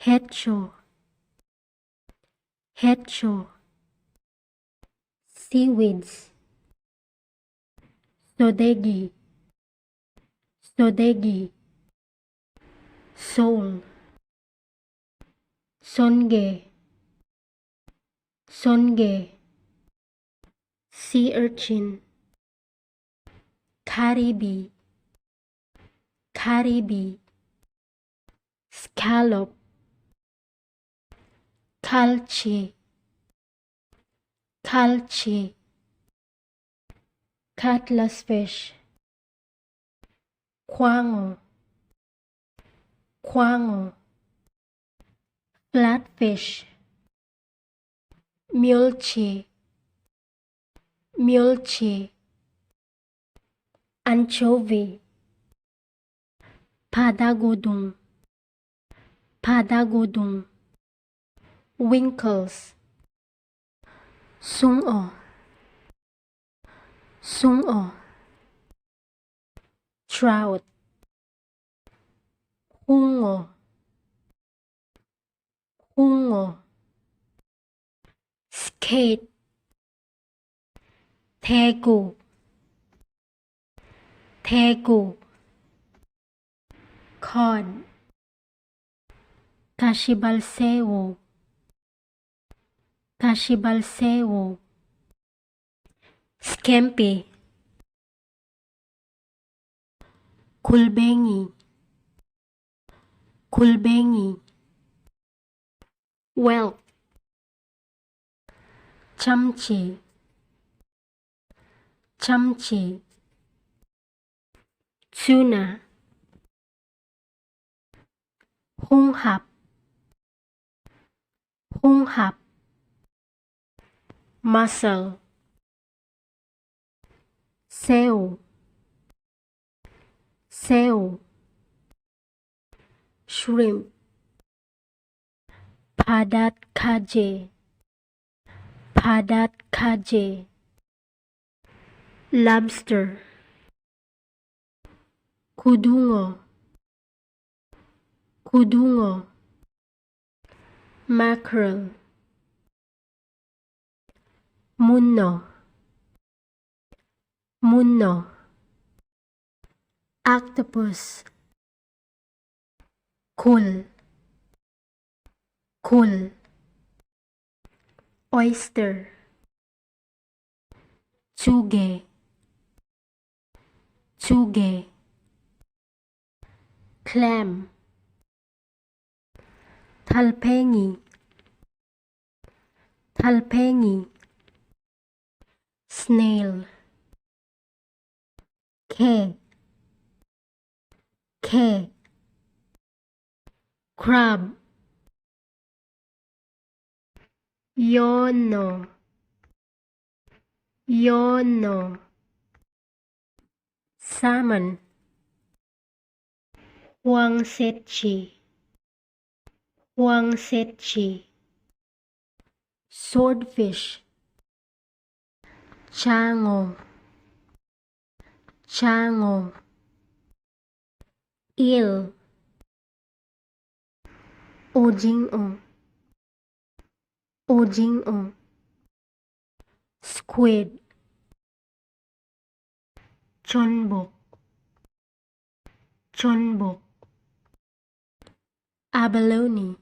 Hecho, hecho. Seaweeds, sodegi, sodegi. Soul, songe, songe. Sea urchin, caribe, caribe. Scallop, calce, calce. Cutlass fish, quango, quango. Flatfish, mulchi, mulchi. Anchovy, padagodung, padagodung. Winkles, sungo, sungo. Trout, hungo, hungo. Skate, tegu, tegu. Cod, kashibalsewo, kashibalsewo. Scampi, kulbengi, kulbengi. Whelk, chamchi, chamchi. Tuna, hunghap, hunghap. Mussel, seu, seu. Shrimp, padat kaje, padat kaje. Lobster, kudungo, kudungo. Mackerel, munno, munno. Octopus, kul, kul. Oyster, tsuge, tsuge. Clam, talpengi, talpengi. Snail, ke, ke. Crab, yono, yono. Salmon, huangsetchi, huangsetchi. Swordfish, chango, chango. Eel, ojingo, ojingo. Squid, chonbok, chonbok. Abalone,